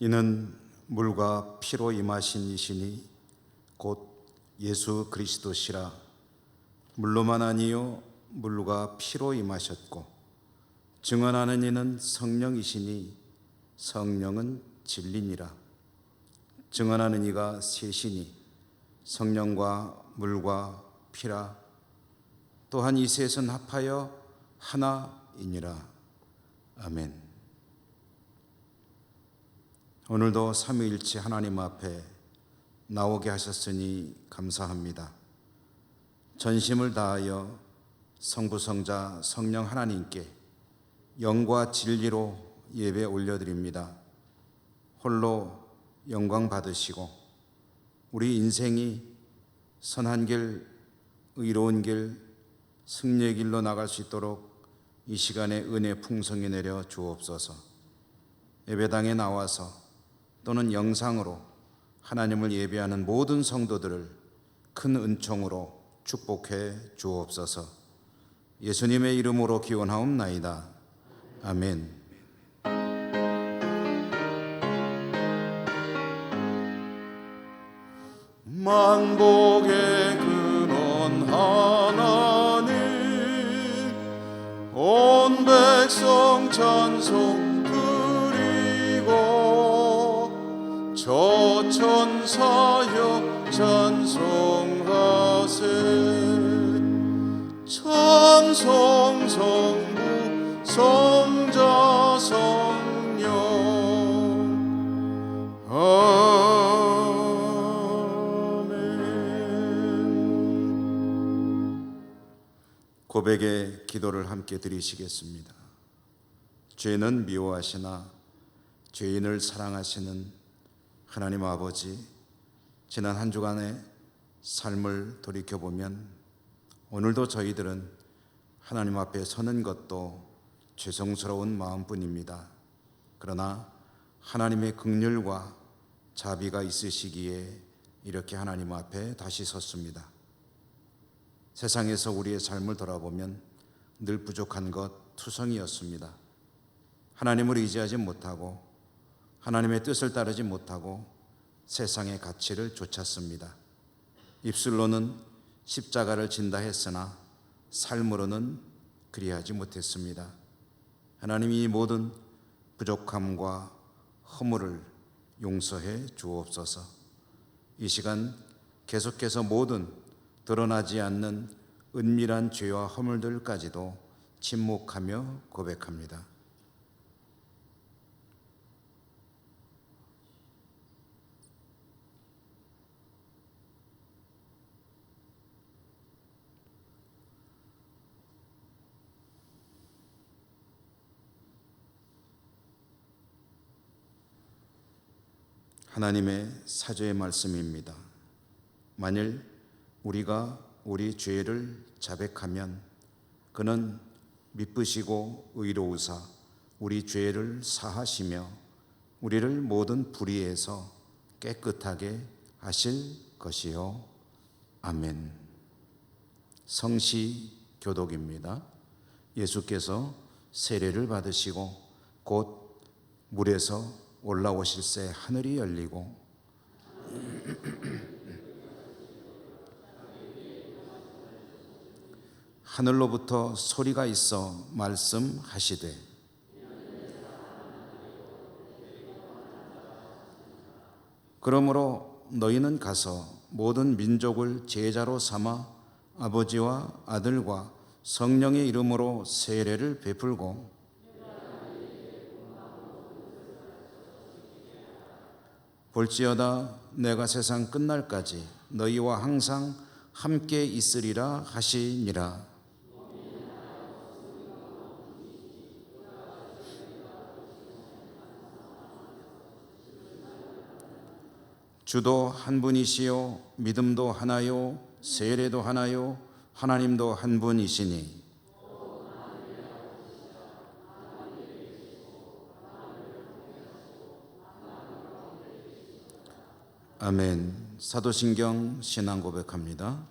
이는 물과 피로 임하신 이시니 곧 예수 그리스도시라. 물로만 아니요 물과 피로 임하셨고 증언하는 이는 성령이시니 성령은 진리니라. 증언하는 이가 셋이니 성령과 물과 피라. 또한 이 셋은 합하여 하나이니라. 아멘. 오늘도 삼위일체 하나님 앞에 나오게 하셨으니 감사합니다. 전심을 다하여 성부, 성자, 성령 하나님께 영과 진리로 예배 올려드립니다. 홀로 영광 받으시고 우리 인생이 선한 길, 의로운 길, 승리의 길로 나갈 수 있도록 이 시간에 은혜 풍성히 내려 주옵소서. 예배당에 나와서 또는 영상으로 하나님을 예배하는 모든 성도들을 큰 은총으로 축복해 주옵소서. 예수님의 이름으로 기원하옵나이다. 아멘. 만복의 근원 하나님, 온 백성 찬송 드리고 저 천사여 찬송하세. 찬송 성부 성자 성령 아멘. 고백의 기도를 함께 드리시겠습니다. 죄는 미워하시나 죄인을 사랑하시는 하나님 아버지, 지난 한 주간의 삶을 돌이켜보면 오늘도 저희들은 하나님 앞에 서는 것도 죄송스러운 마음뿐입니다. 그러나 하나님의 긍휼과 자비가 있으시기에 이렇게 하나님 앞에 다시 섰습니다. 세상에서 우리의 삶을 돌아보면 늘 부족한 것 투성이었습니다. 하나님을 의지하지 못하고 하나님의 뜻을 따르지 못하고 세상의 가치를 좇았습니다. 입술로는 십자가를 진다 했으나 삶으로는 그리하지 못했습니다. 하나님이 이 모든 부족함과 허물을 용서해 주옵소서. 이 시간 계속해서 모든 드러나지 않는 은밀한 죄와 허물들까지도 침묵하며 고백합니다. 하나님의 사죄의 말씀입니다. 만일 우리가 우리 죄를 자백하면 그는 미쁘시고 의로우사 우리 죄를 사하시며 우리를 모든 불의에서 깨끗하게 하실 것이요. 아멘. 성시 교독입니다. 예수께서 세례를 받으시고 곧 물에서 올라오실새 하늘이 열리고 하늘로부터 소리가 있어 말씀하시되 그러므로 너희는 가서 모든 민족을 제자로 삼아 아버지와 아들과 성령의 이름으로 세례를 베풀고 볼지어다 내가 세상 끝날까지 너희와 항상 함께 있으리라 하시니라. 주도 한 분이시요 믿음도 하나요 세례도 하나요 하나님도 한 분이시니 아멘. 사도신경 신앙 고백합니다.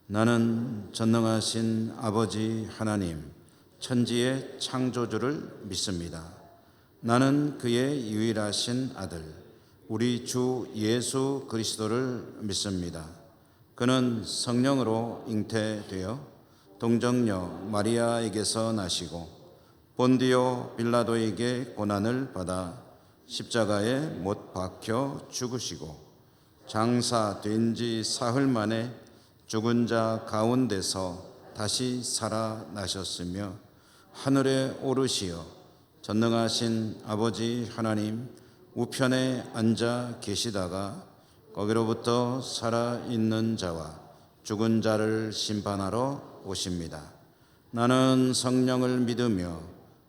나는 전능하신 아버지 하나님 천지의 창조주를 믿습니다. 나는 그의 유일하신 아들 우리 주 예수 그리스도를 믿습니다. 그는 성령으로 잉태되어 동정녀 마리아에게서 나시고 본디오 빌라도에게 고난을 받아 십자가에 못 박혀 죽으시고 장사된 지 사흘 만에 죽은 자 가운데서 다시 살아나셨으며 하늘에 오르시어 전능하신 아버지 하나님 우편에 앉아 계시다가 거기로부터 살아있는 자와 죽은 자를 심판하러 오십니다. 나는 성령을 믿으며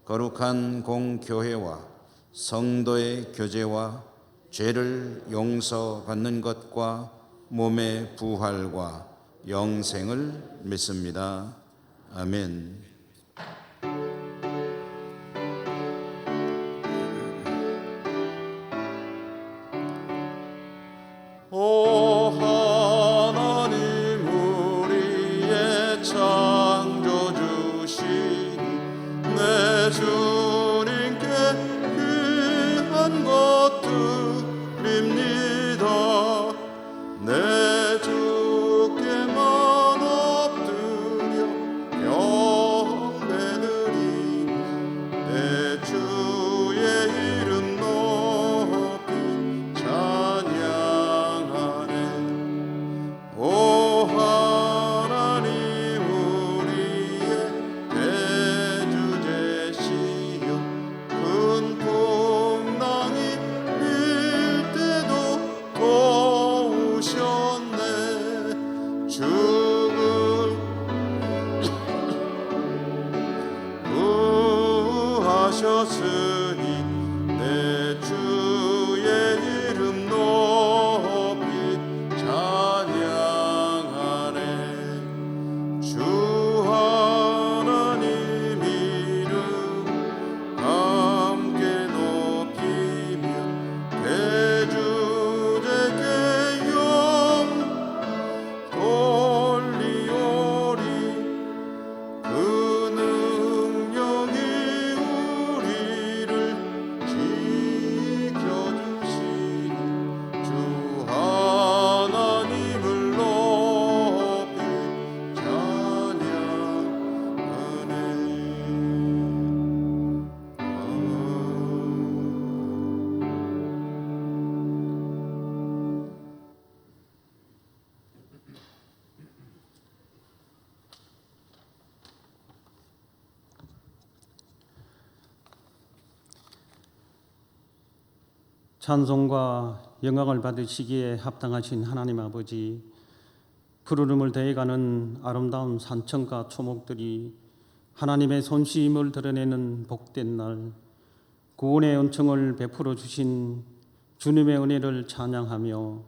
거룩한 공교회와 성도의 교제와 죄를 용서받는 것과 몸의 부활과 영생을 믿습니다. 아멘. 오 하나님 우리의 창조주시니 내 주님께 귀한 것 드립니다. 내 주께만 엎드려 경배드리며 내 주의 이름 높이 찬양하네. 오 하나님 우리의 대주제시여 큰 풍랑이 일때도 도우셨네. 죽음 구하셨으니 내 주의 이름 높이 찬양하네. 주 하나님 이름 함께 높이며 대주제께 영 돌리오리. 그 능력이 우리를 지켜주시니 주 하나님을 높이 찬송과 영광을 받으시기에 합당하신 하나님 아버지, 푸르름을 더해가는 아름다운 산천과 초목들이 하나님의 손씨임을 드러내는 복된 날, 구원의 은총을 베풀어 주신 주님의 은혜를 찬양하며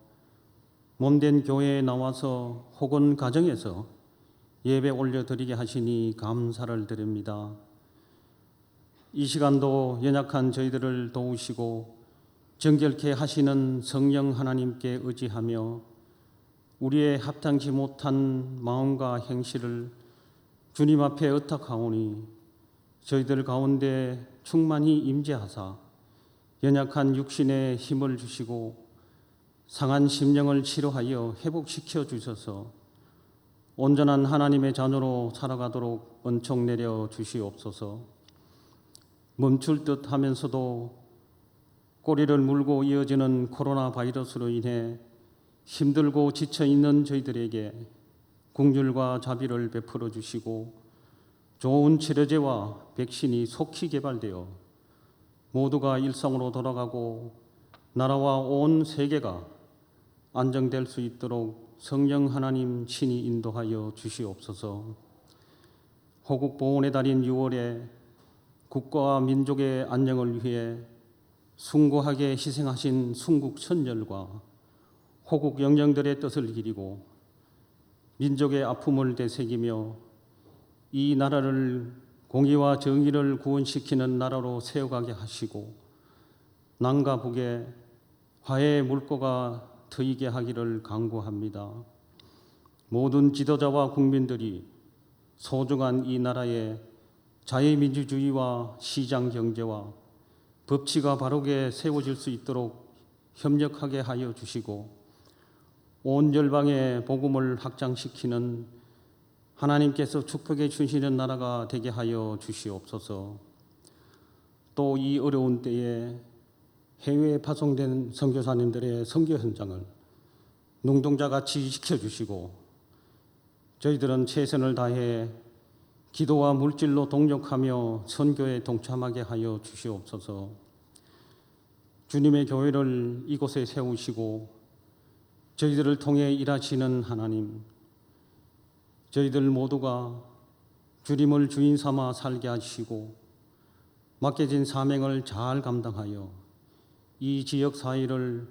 몸된 교회에 나와서 혹은 가정에서 예배 올려드리게 하시니 감사를 드립니다. 이 시간도 연약한 저희들을 도우시고 정결케 하시는 성령 하나님께 의지하며 우리의 합당치 못한 마음과 행실을 주님 앞에 의탁하오니 저희들 가운데 충만히 임재하사 연약한 육신에 힘을 주시고 상한 심령을 치료하여 회복시켜 주셔서 온전한 하나님의 자녀로 살아가도록 은총 내려 주시옵소서. 멈출 듯 하면서도 꼬리를 물고 이어지는 코로나 바이러스로 인해 힘들고 지쳐 있는 저희들에게 긍휼과 자비를 베풀어 주시고 좋은 치료제와 백신이 속히 개발되어 모두가 일상으로 돌아가고 나라와 온 세계가 안정될 수 있도록 성령 하나님 친히 인도하여 주시옵소서. 호국 보훈의 달인 6월에 국가와 민족의 안녕을 위해 숭고하게 희생하신 순국 선열과 호국 영령들의 뜻을 기리고 민족의 아픔을 되새기며 이 나라를 공의와 정의를 구원시키는 나라로 세워가게 하시고 남과 북에 화해의 물꼬가 트이게 하기를 간구합니다. 모든 지도자와 국민들이 소중한 이 나라의 자유민주주의와 시장경제와 법치가 바르게 세워질 수 있도록 협력하게 하여 주시고 온 열방의 복음을 확장시키는 하나님께서 축복해 주시는 나라가 되게 하여 주시옵소서. 또 이 어려운 때에 해외에 파송된 선교사님들의 선교 현장을 눈동자같이 지켜주시고 저희들은 최선을 다해 기도와 물질로 동력하며 선교에 동참하게 하여 주시옵소서. 주님의 교회를 이곳에 세우시고 저희들을 통해 일하시는 하나님, 저희들 모두가 주님을 주인 삼아 살게 하시고 맡겨진 사명을 잘 감당하여 이 지역 사회를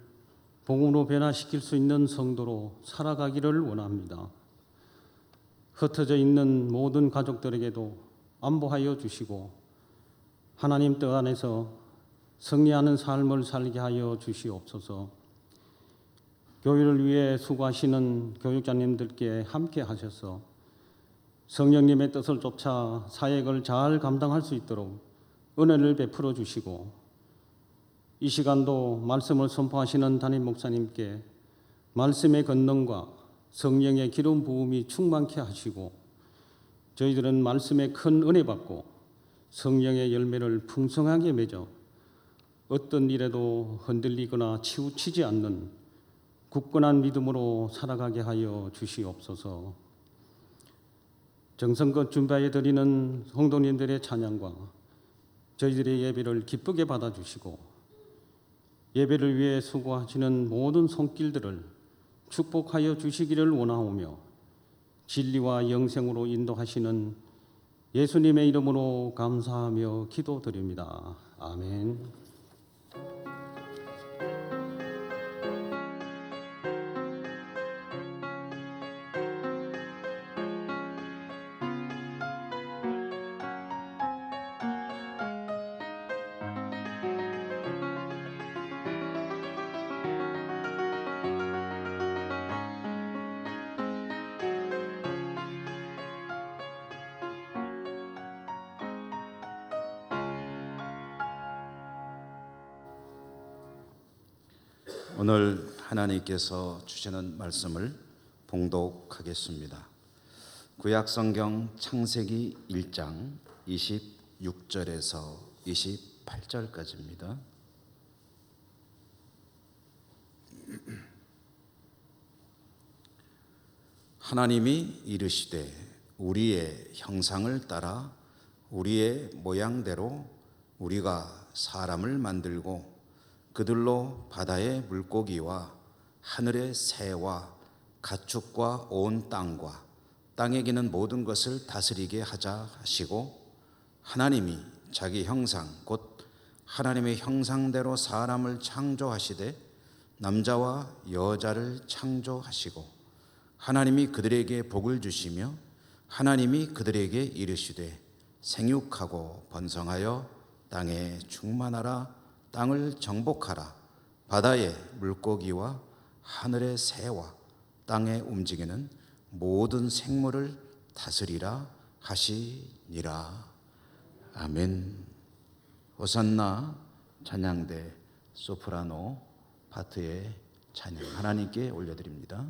복음으로 변화시킬 수 있는 성도로 살아가기를 원합니다. 흩어져 있는 모든 가족들에게도 안보하여 주시고 하나님 뜻 안에서 승리하는 삶을 살게 하여 주시옵소서. 교회를 위해 수고하시는 교육자님들께 함께 하셔서 성령님의 뜻을 쫓아 사역을 잘 감당할 수 있도록 은혜를 베풀어 주시고 이 시간도 말씀을 선포하시는 담임 목사님께 말씀의 권능과 성령의 기름 부음이 충만케 하시고 저희들은 말씀에 큰 은혜 받고 성령의 열매를 풍성하게 맺어 어떤 일에도 흔들리거나 치우치지 않는 굳건한 믿음으로 살아가게 하여 주시옵소서. 정성껏 준비해 드리는 성도님들의 찬양과 저희들의 예배를 기쁘게 받아주시고 예배를 위해 수고하시는 모든 손길들을 축복하여 주시기를 원하오며 진리와 영생으로 인도하시는 예수님의 이름으로 감사하며 기도드립니다. 아멘. 오늘 하나님께서 주시는 말씀을 봉독하겠습니다. 구약성경 창세기 1장 26절에서 28절까지입니다. 하나님이 이르시되 우리의 형상을 따라 우리의 모양대로 우리가 사람을 만들고 그들로 바다의 물고기와 하늘의 새와 가축과 온 땅과 땅에 기는 모든 것을 다스리게 하자 하시고 하나님이 자기 형상 곧 하나님의 형상대로 사람을 창조하시되 남자와 여자를 창조하시고 하나님이 그들에게 복을 주시며 하나님이 그들에게 이르시되 생육하고 번성하여 땅에 충만하라 땅을 정복하라 바다의 물고기와 하늘의 새와 땅에 움직이는 모든 생물을 다스리라 하시니라. 아멘. 호산나 찬양대 소프라노 파트의 찬양 하나님께 올려드립니다.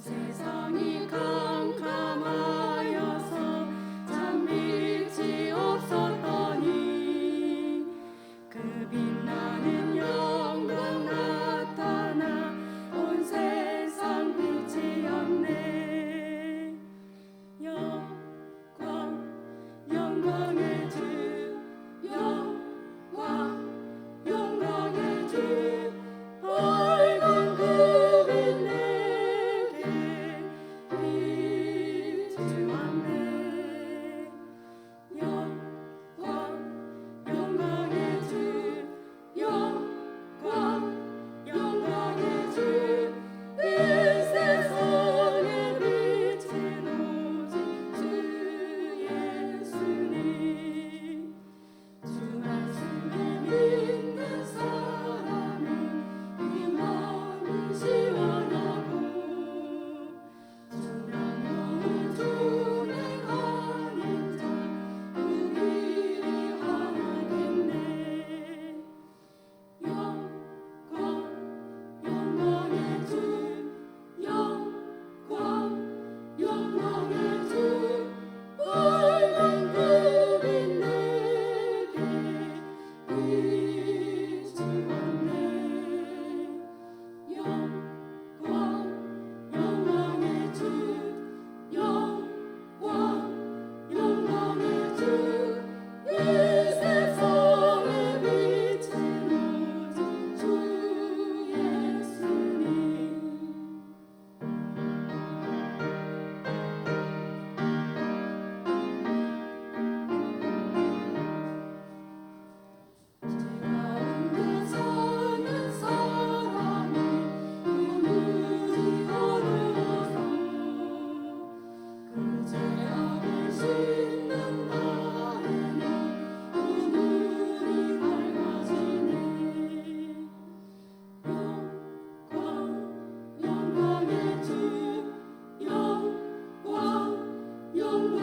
세상이 캄캄하여서 참 빛이 없었더니 그 빛나는 영광 나타나 온 세상 빛이었네.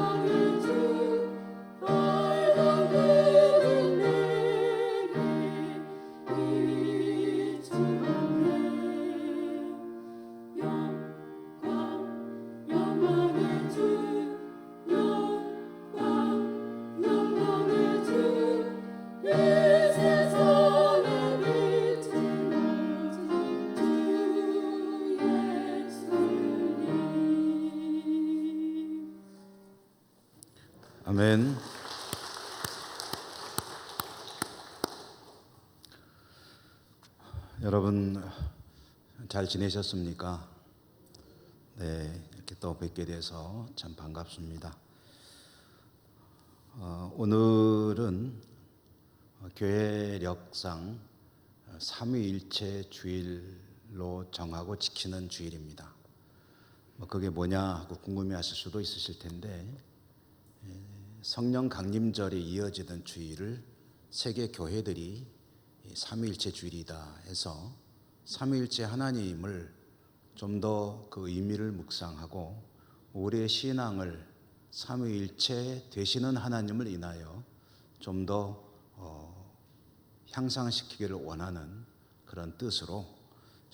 영광의 주 빨간 그림 내게 비추었네. 영광의 주 영광의 주 이 세상에 비친 오직 주 예수님. 아멘. 여러분 잘 지내셨습니까? 네, 이렇게 또 뵙게 돼서 참 반갑습니다. 오늘은 교회력상 삼위일체 주일로 정하고 지키는 주일입니다. 그게 뭐냐 하고 궁금해하실 수도 있으실 텐데, 성령 강림절에 이어지던 주일을 세계 교회들이 삼위일체 주일이다 해서 삼위일체 하나님을 좀 더 그 의미를 묵상하고 우리의 신앙을 삼위일체 되시는 하나님을 인하여 좀 더 향상시키기를 원하는 그런 뜻으로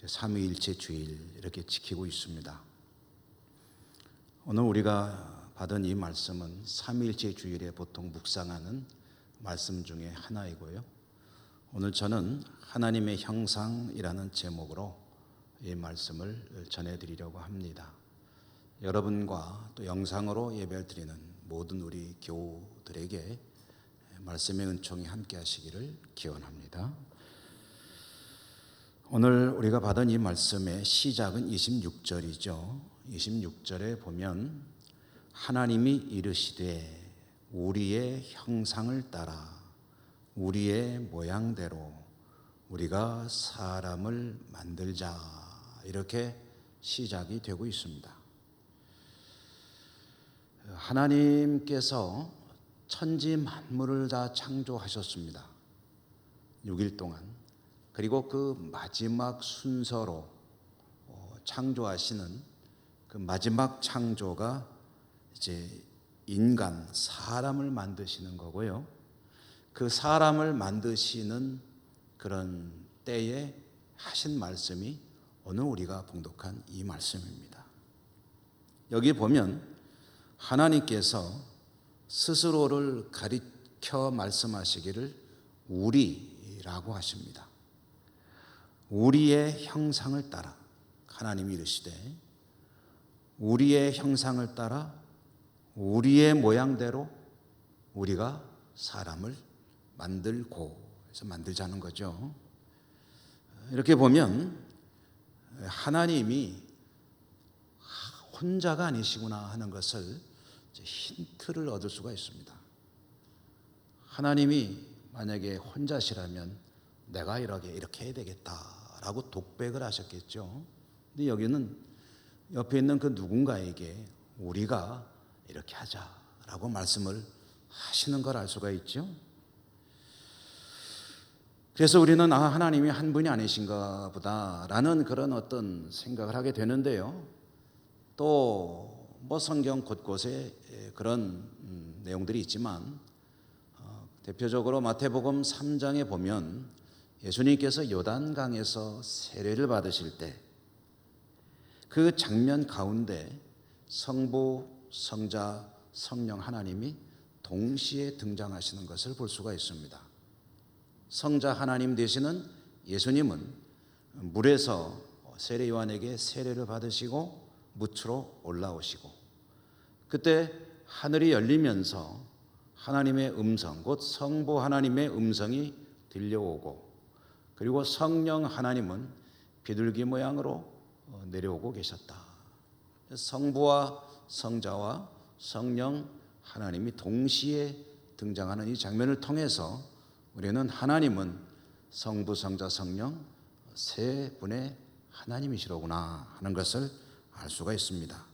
삼위일체 주일 이렇게 지키고 있습니다. 오늘 우리가 받은 이 말씀은 삼위일체 주일에 보통 묵상하는 말씀 중에 하나이고요. 오늘 저는 하나님의 형상이라는 제목으로 이 말씀을 전해드리려고 합니다. 여러분과 또 영상으로 예배를 드리는 모든 우리 교우들에게 말씀의 은총이 함께 하시기를 기원합니다. 오늘 우리가 받은 이 말씀의 시작은 26절이죠. 26절에 보면 하나님이 이르시되 우리의 형상을 따라 우리의 모양대로 우리가 사람을 만들자, 이렇게 시작이 되고 있습니다. 하나님께서 천지 만물을 다 창조하셨습니다. 6일 동안. 그리고 그 마지막 순서로 창조하시는 그 마지막 창조가 이제 인간, 사람을 만드시는 거고요. 그 사람을 만드시는 그런 때에 하신 말씀이 오늘 우리가 봉독한 이 말씀입니다. 여기 보면 하나님께서 스스로를 가리켜 말씀하시기를 우리라고 하십니다. 우리의 형상을 따라, 하나님이 이르시되 우리의 형상을 따라 우리의 모양대로 우리가 사람을 만들고 해서 만들자는 거죠. 이렇게 보면 하나님이 혼자가 아니시구나 하는 것을 힌트를 얻을 수가 있습니다. 하나님이 만약에 혼자시라면 내가 이렇게 해야 되겠다라고 독백을 하셨겠죠. 근데 여기는 옆에 있는 그 누군가에게 우리가 이렇게 하자라고 말씀을 하시는 걸 알 수가 있죠. 그래서 우리는 하나님이 한 분이 아니신가 보다라는 그런 어떤 생각을 하게 되는데요. 또 뭐 성경 곳곳에 그런 내용들이 있지만 대표적으로 마태복음 3장에 보면 예수님께서 요단강에서 세례를 받으실 때 그 장면 가운데 성부, 성자, 성령 하나님이 동시에 등장하시는 것을 볼 수가 있습니다. 성자 하나님 되시는 예수님은 물에서 세례 요한에게 세례를 받으시고 묻으로 올라오시고, 그때 하늘이 열리면서 하나님의 음성, 곧 성부 하나님의 음성이 들려오고, 그리고 성령 하나님은 비둘기 모양으로 내려오고 계셨다. 성부와 성자와 성령 하나님이 동시에 등장하는 이 장면을 통해서 우리는 하나님은 성부, 성자, 성령 세 분의 하나님이시로구나 하는 것을 알 수가 있습니다.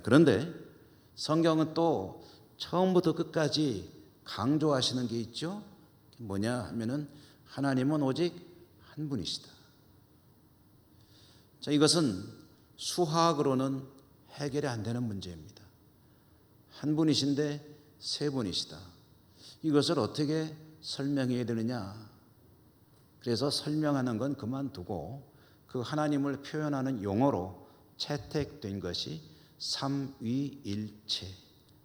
그런데 성경은 또 처음부터 끝까지 강조하시는 게 있죠. 뭐냐 하면은 하나님은 오직 한 분이시다. 자, 이것은 수학으로는 해결이 안 되는 문제입니다. 한 분이신데 세 분이시다. 이것을 어떻게 설명해야 되느냐? 그래서 설명하는 건 그만두고 그 하나님을 표현하는 용어로 채택된 것이 삼위일체,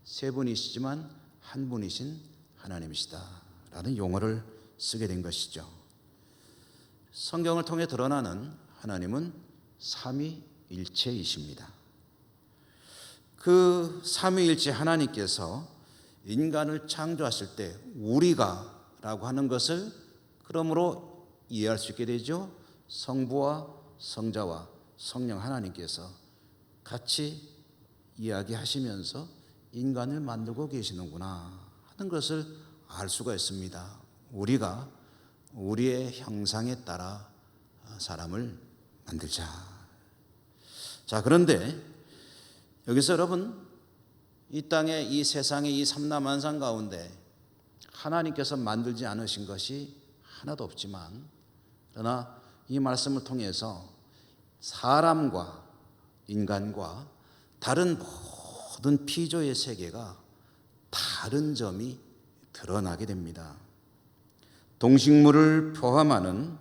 세 분이시지만 한 분이신 하나님이시다라는 용어를 쓰게 된 것이죠. 성경을 통해 드러나는 하나님은 삼위일체이십니다. 그 삼위일체 하나님께서 인간을 창조하실 때 우리가라고 하는 것을 그러므로 이해할 수 있게 되죠. 성부와 성자와 성령 하나님께서 같이 이야기하시면서 인간을 만들고 계시는구나 하는 것을 알 수가 있습니다. 우리가 우리의 형상에 따라 사람을 만들자. 자, 그런데 여기서 여러분, 이 땅에 이 세상의 이 삼라만상 가운데 하나님께서 만들지 않으신 것이 하나도 없지만, 그러나 이 말씀을 통해서 사람과 인간과 다른 모든 피조의 세계가 다른 점이 드러나게 됩니다. 동식물을 포함하는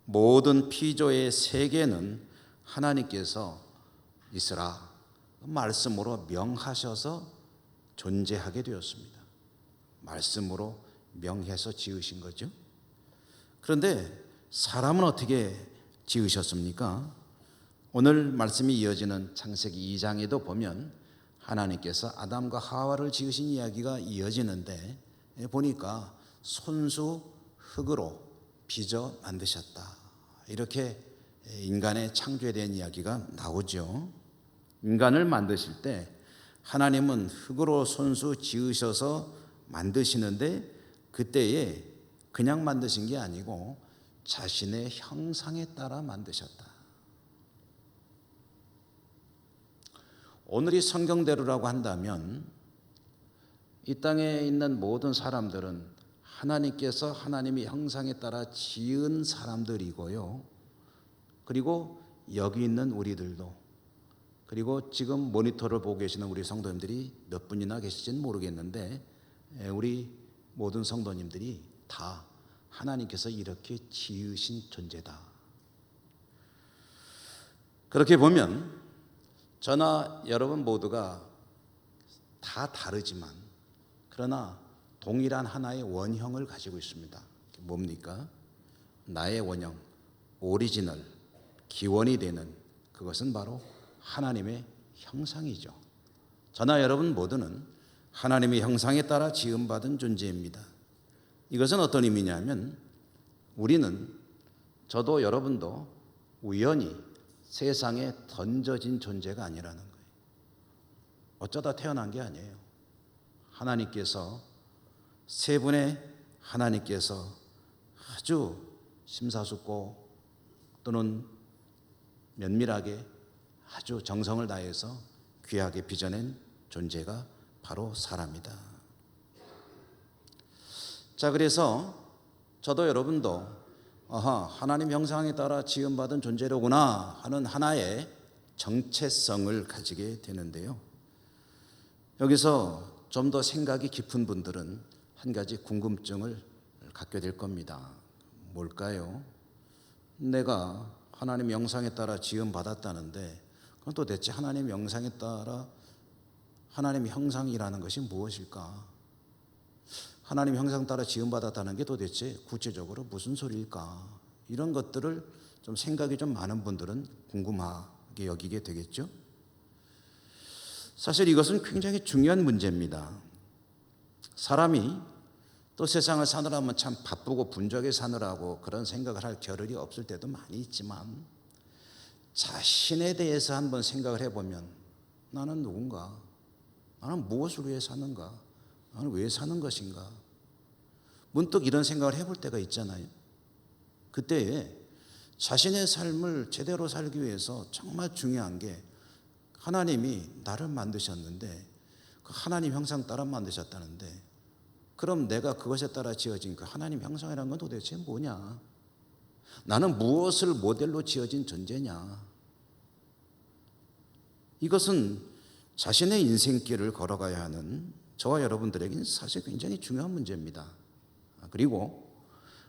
모든 피조의 세계는 하나님께서 있으라 말씀으로 명하셔서 존재하게 되었습니다. 말씀으로 명해서 지으신 거죠. 그런데 사람은 어떻게 지으셨습니까? 오늘 말씀이 이어지는 창세기 2장에도 보면 하나님께서 아담과 하와를 지으신 이야기가 이어지는데 보니까 손수 흙으로 빚어 만드셨다. 이렇게 인간의 창조에 대한 이야기가 나오죠. 인간을 만드실 때 하나님은 흙으로 손수 지으셔서 만드시는데 그때에 그냥 만드신 게 아니고 자신의 형상에 따라 만드셨다. 오늘이 성경대로라고 한다면 이 땅에 있는 모든 사람들은 하나님께서 하나님의 형상에 따라 지은 사람들이고요. 그리고 여기 있는 우리들도, 그리고 지금 모니터를 보고 계시는 우리 성도님들이 몇 분이나 계실지는 모르겠는데 우리 모든 성도님들이 다 하나님께서 이렇게 지으신 존재다. 그렇게 보면 저나 여러분 모두가 다 다르지만 그러나 동일한 하나의 원형을 가지고 있습니다. 뭡니까? 나의 원형, 오리지널, 기원이 되는 그것은 바로 하나님의 형상이죠. 저나 여러분 모두는 하나님의 형상에 따라 지음받은 존재입니다. 이것은 어떤 의미냐면 우리는, 저도 여러분도 우연히 세상에 던져진 존재가 아니라는 거예요. 어쩌다 태어난 게 아니에요. 하나님께서, 세 분의 하나님께서 아주 심사숙고 또는 면밀하게 아주 정성을 다해서 귀하게 빚어낸 존재가 바로 사람이다. 자, 그래서 저도 여러분도 하나님 형상에 따라 지음받은 존재로구나 하는 하나의 정체성을 가지게 되는데요. 여기서 좀 더 생각이 깊은 분들은 한 가지 궁금증을 갖게 될 겁니다. 뭘까요? 내가 하나님 형상에 따라 지음받았다는데 그럼 도대체 하나님 형상에 따라 하나님 형상이라는 것이 무엇일까? 하나님 형상 따라 지음받았다는 게 도대체 구체적으로 무슨 소리일까? 이런 것들을 좀 생각이 좀 많은 분들은 궁금하게 여기게 되겠죠. 사실 이것은 굉장히 중요한 문제입니다. 사람이 또 세상을 사느라면 참 바쁘고 분주하게 사느라고 그런 생각을 할 겨를이 없을 때도 많이 있지만 자신에 대해서 한번 생각을 해보면 나는 누군가? 나는 무엇을 위해 사는가? 나는 왜 사는 것인가? 문득 이런 생각을 해볼 때가 있잖아요. 그때에 자신의 삶을 제대로 살기 위해서 정말 중요한 게 하나님이 나를 만드셨는데 그 하나님 형상 따라 만드셨다는데 그럼 내가 그것에 따라 지어진 그 하나님 형상이라는 건 도대체 뭐냐? 나는 무엇을 모델로 지어진 존재냐? 이것은 자신의 인생길을 걸어가야 하는 저와 여러분들에게는 사실 굉장히 중요한 문제입니다. 그리고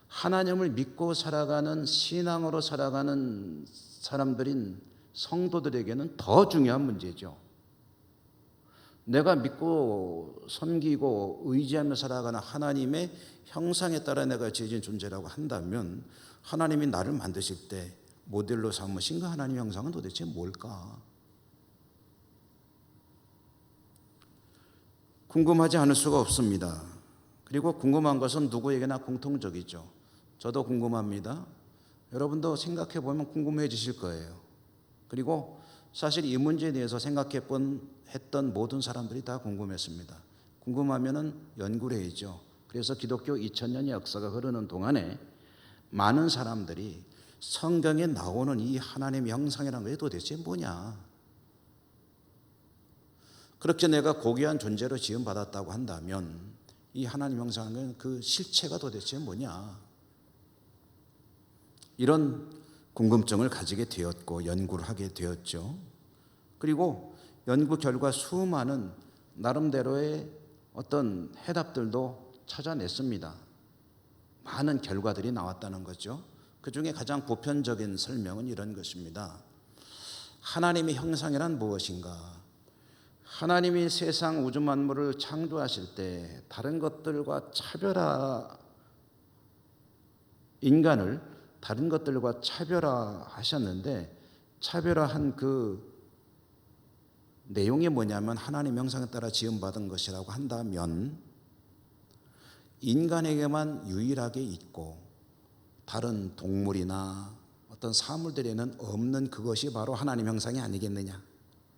하나님을 믿고 살아가는 신앙으로 살아가는 사람들인 성도들에게는 더 중요한 문제죠. 내가 믿고 섬기고 의지하며 살아가는 하나님의 형상에 따라 내가 지어진 존재라고 한다면 하나님이 나를 만드실 때 모델로 삼으신 그 하나님의 형상은 도대체 뭘까? 궁금하지 않을 수가 없습니다. 그리고 궁금한 것은 누구에게나 공통적이죠. 저도 궁금합니다. 여러분도 생각해 보면 궁금해지실 거예요. 그리고 사실 이 문제에 대해서 했던 모든 사람들이 다 궁금했습니다. 궁금하면은 연구를 해야죠. 그래서 기독교 2000년의 역사가 흐르는 동안에 많은 사람들이 성경에 나오는 이 하나님의 형상이라는 게 도대체 뭐냐? 그렇게 내가 고귀한 존재로 지음받았다고 한다면 이 하나님 형상은 그 실체가 도대체 뭐냐? 이런 궁금증을 가지게 되었고 연구를 하게 되었죠. 그리고 연구 결과 수많은 나름대로의 어떤 해답들도 찾아냈습니다. 많은 결과들이 나왔다는 거죠. 그 중에 가장 보편적인 설명은 이런 것입니다. 하나님의 형상이란 무엇인가? 하나님이 세상 우주 만물을 창조하실 때 다른 것들과 인간을 다른 것들과 차별화하셨는데 차별화한 그 내용이 뭐냐면 하나님 형상에 따라 지음받은 것이라고 한다면 인간에게만 유일하게 있고 다른 동물이나 어떤 사물들에는 없는 그것이 바로 하나님 형상이 아니겠느냐.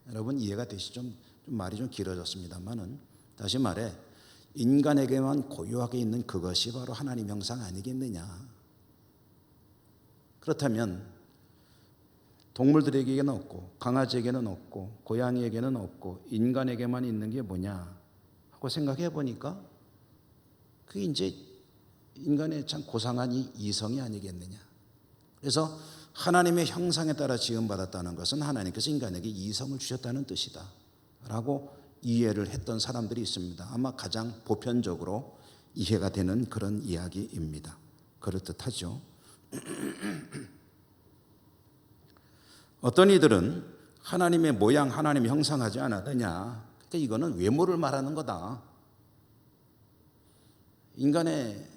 여러분 이해가 되시죠? 좀 말이 좀 길어졌습니다만은 다시 말해 인간에게만 고유하게 있는 그것이 바로 하나님 형상 아니겠느냐. 그렇다면 동물들에게는 없고 강아지에게는 없고 고양이에게는 없고 인간에게만 있는 게 뭐냐 하고 생각해 보니까 그게 이제 인간의 참 고상한 이 이성이 아니겠느냐. 그래서 하나님의 형상에 따라 지음받았다는 것은 하나님께서 인간에게 이성을 주셨다는 뜻이다 라고 이해를 했던 사람들이 있습니다. 아마 가장 보편적으로 이해가 되는 그런 이야기입니다. 그렇듯하죠. 어떤 이들은 하나님의 모양, 하나님의 형상하지 않았느냐. 그러니까 이거는 외모를 말하는 거다. 인간의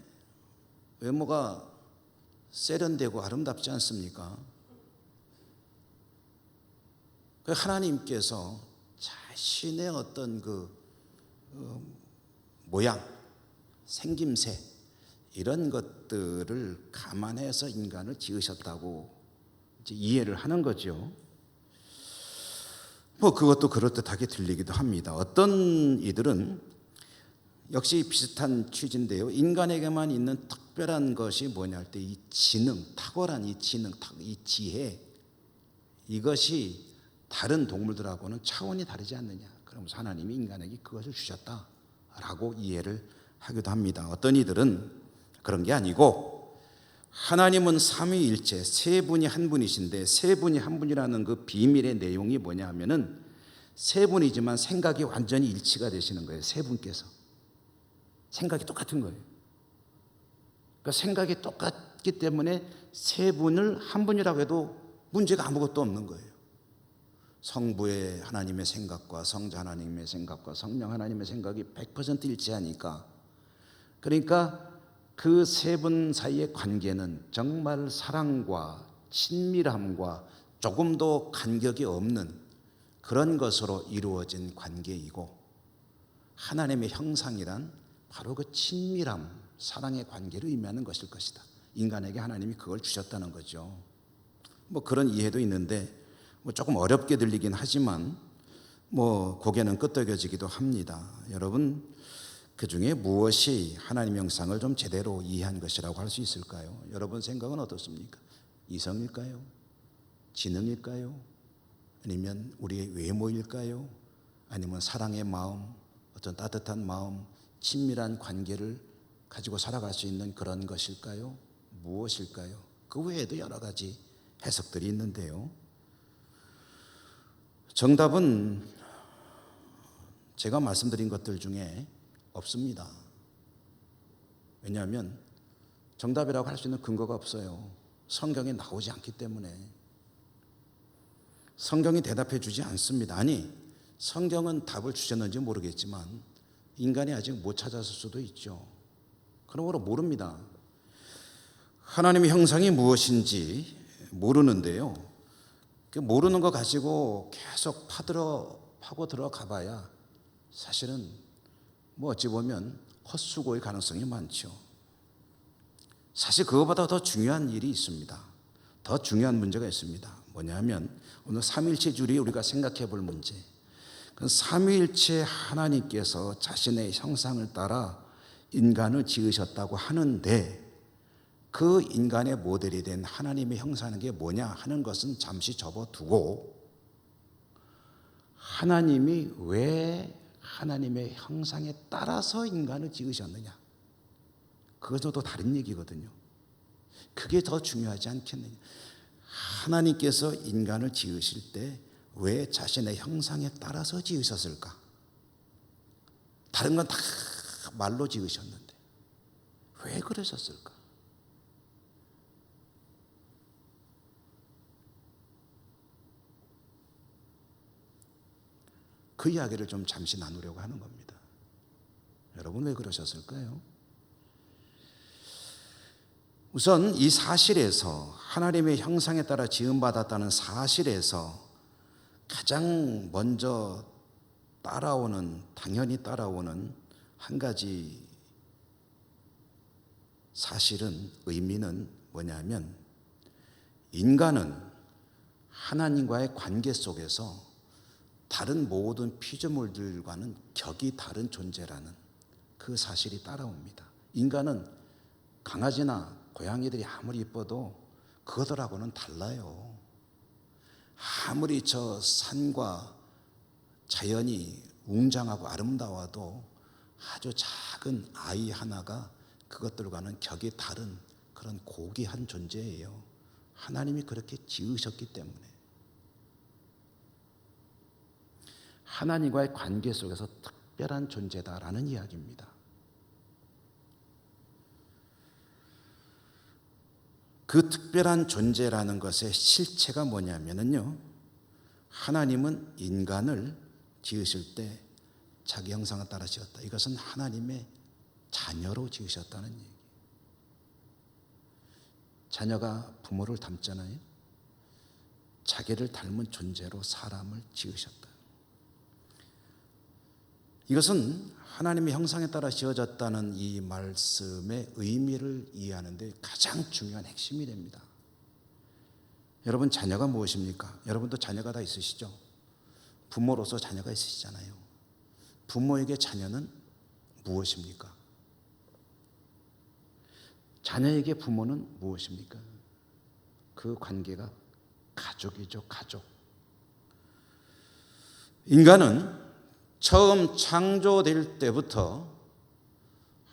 외모가 세련되고 아름답지 않습니까? 그 하나님께서 자신의 어떤 그 모양, 생김새 이런 것들을 감안해서 인간을 지으셨다고 이제 이해를 하는 거죠. 뭐 그것도 그럴듯하게 들리기도 합니다. 어떤 이들은 역시 비슷한 취지인데요. 인간에게만 있는 특별한 것이 뭐냐 할 때 이 지능, 탁월한 이 지능, 이 지혜 이것이 다른 동물들하고는 차원이 다르지 않느냐. 그러면서 하나님이 인간에게 그것을 주셨다라고 이해를 하기도 합니다. 어떤 이들은 그런 게 아니고 하나님은 삼위일체 세 분이 한 분이신데 세 분이 한 분이라는 그 비밀의 내용이 뭐냐 하면은 세 분이지만 생각이 완전히 일치가 되시는 거예요. 세 분께서 생각이 똑같은 거예요. 그러니까 생각이 똑같기 때문에 세 분을 한 분이라고 해도 문제가 아무것도 없는 거예요. 성부의 하나님의 생각과 성자 하나님의 생각과 성령 하나님의 생각이 100% 일치하니까 그러니까 그 세 분 사이의 관계는 정말 사랑과 친밀함과 조금도 간격이 없는 그런 것으로 이루어진 관계이고 하나님의 형상이란 바로 그 친밀함, 사랑의 관계를 의미하는 것일 것이다. 인간에게 하나님이 그걸 주셨다는 거죠. 뭐 그런 이해도 있는데 뭐 조금 어렵게 들리긴 하지만 뭐 고개는 끄덕여지기도 합니다. 여러분 그 중에 무엇이 하나님 형상을 좀 제대로 이해한 것이라고 할 수 있을까요? 여러분 생각은 어떻습니까? 이성일까요? 지능일까요? 아니면 우리의 외모일까요? 아니면 사랑의 마음, 어떤 따뜻한 마음, 친밀한 관계를 가지고 살아갈 수 있는 그런 것일까요? 무엇일까요? 그 외에도 여러 가지 해석들이 있는데요. 정답은 제가 말씀드린 것들 중에 없습니다. 왜냐하면 정답이라고 할 수 있는 근거가 없어요. 성경에 나오지 않기 때문에. 성경이 대답해 주지 않습니다. 아니, 성경은 답을 주셨는지 모르겠지만 인간이 아직 못 찾았을 수도 있죠. 그러므로 모릅니다. 하나님의 형상이 무엇인지 모르는데요. 그 모르는 거 가지고 계속 파고 들어가 봐야 사실은 뭐 어찌 보면 헛수고의 가능성이 많죠. 사실 그거보다 더 중요한 일이 있습니다. 더 중요한 문제가 있습니다. 뭐냐면 오늘 삼위일체 주일이 우리가 생각해 볼 문제. 그 삼위일체 하나님께서 자신의 형상을 따라 인간을 지으셨다고 하는데 그 인간의 모델이 된 하나님의 형상은 게 뭐냐 하는 것은 잠시 접어두고 하나님이 왜 하나님의 형상에 따라서 인간을 지으셨느냐, 그것도 또 다른 얘기거든요. 그게 더 중요하지 않겠느냐. 하나님께서 인간을 지으실 때 왜 자신의 형상에 따라서 지으셨을까? 다른 건 다 말로 지으셨는데 왜 그러셨을까? 그 이야기를 좀 잠시 나누려고 하는 겁니다. 여러분 왜 그러셨을까요? 우선 이 사실에서, 하나님의 형상에 따라 지음받았다는 사실에서 가장 먼저 당연히 따라오는 한 가지 사실은, 의미는 뭐냐면 인간은 하나님과의 관계 속에서 다른 모든 피조물들과는 격이 다른 존재라는 그 사실이 따라옵니다. 인간은 강아지나 고양이들이 아무리 이뻐도 그들하고는 달라요. 아무리 저 산과 자연이 웅장하고 아름다워도 아주 작은 아이 하나가 그것들과는 격이 다른 그런 고귀한 존재예요. 하나님이 그렇게 지으셨기 때문에. 하나님과의 관계 속에서 특별한 존재다라는 이야기입니다. 그 특별한 존재라는 것의 실체가 뭐냐면요, 하나님은 인간을 지으실 때 자기 형상을 따라 지었다. 이것은 하나님의 자녀로 지으셨다는 얘기. 자녀가 부모를 닮잖아요. 자기를 닮은 존재로 사람을 지으셨다. 이것은 하나님의 형상에 따라 지어졌다는 이 말씀의 의미를 이해하는 데 가장 중요한 핵심이 됩니다. 여러분, 자녀가 무엇입니까? 여러분도 자녀가 다 있으시죠? 부모로서 자녀가 있으시잖아요. 부모에게 자녀는 무엇입니까? 자녀에게 부모는 무엇입니까? 그 관계가 가족이죠, 가족. 인간은 처음 창조될 때부터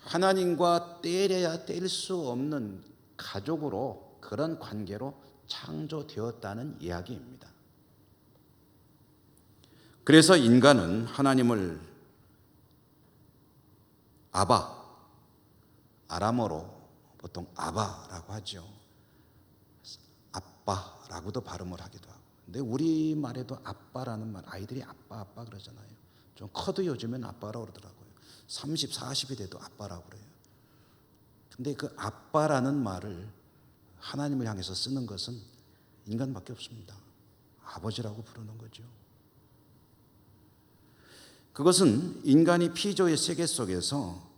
하나님과 떼려야 뗄 수 없는 가족으로, 그런 관계로 창조되었다는 이야기입니다. 그래서 인간은 하나님을 아바, 아람어로 보통 아바라고 하죠. 아빠라고도 발음을 하기도 하고. 근데 우리말에도 아빠라는 말, 아이들이 아빠 아빠 그러잖아요. 좀 커도 요즘엔 아빠라고 그러더라고요. 30, 40이 돼도 아빠라고 그래요. 근데 그 아빠라는 말을 하나님을 향해서 쓰는 것은 인간밖에 없습니다. 아버지라고 부르는 거죠. 그것은 인간이 피조의 세계 속에서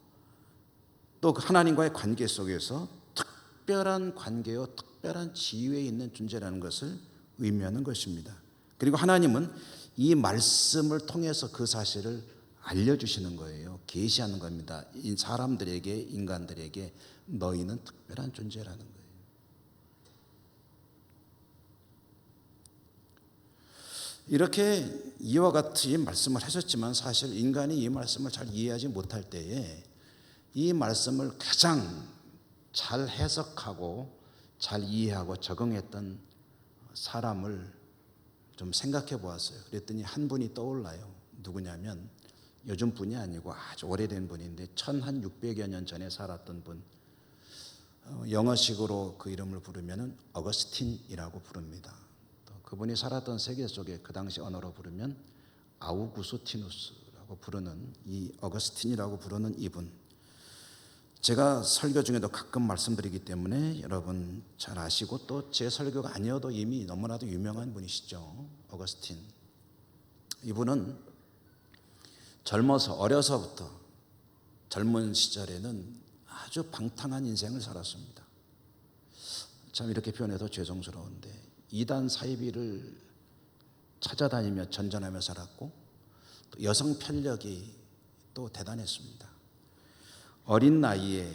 또 하나님과의 관계 속에서 특별한 관계요, 특별한 지위에 있는 존재라는 것을 의미하는 것입니다. 그리고 하나님은 이 말씀을 통해서 그 사실을 알려주시는 거예요. 계시하는 겁니다. 이 사람들에게, 인간들에게 너희는 특별한 존재라는 거예요. 이렇게 이와 같이 말씀을 하셨지만 사실 인간이 이 말씀을 잘 이해하지 못할 때에 이 말씀을 가장 잘 해석하고 잘 이해하고 적응했던 사람을 좀 생각해 보았어요. 그랬더니 한 분이 떠올라요. 누구냐면 요즘 분이 아니고 아주 오래된 분인데 1600여 년 전에 살았던 분. 영어식으로 그 이름을 부르면은 어거스틴이라고 부릅니다. 또 그분이 살았던 세계 속에 그 당시 언어로 부르면 아우구스티누스라고 부르는 이 어거스틴이라고 부르는 이분. 제가 설교 중에도 가끔 말씀드리기 때문에 여러분 잘 아시고 또 제 설교가 아니어도 이미 너무나도 유명한 분이시죠. 어거스틴. 이분은 어려서부터 젊은 시절에는 아주 방탕한 인생을 살았습니다. 참 이렇게 표현해도 죄송스러운데 이단 사이비를 찾아다니며 전전하며 살았고 또 여성 편력이 또 대단했습니다. 어린 나이에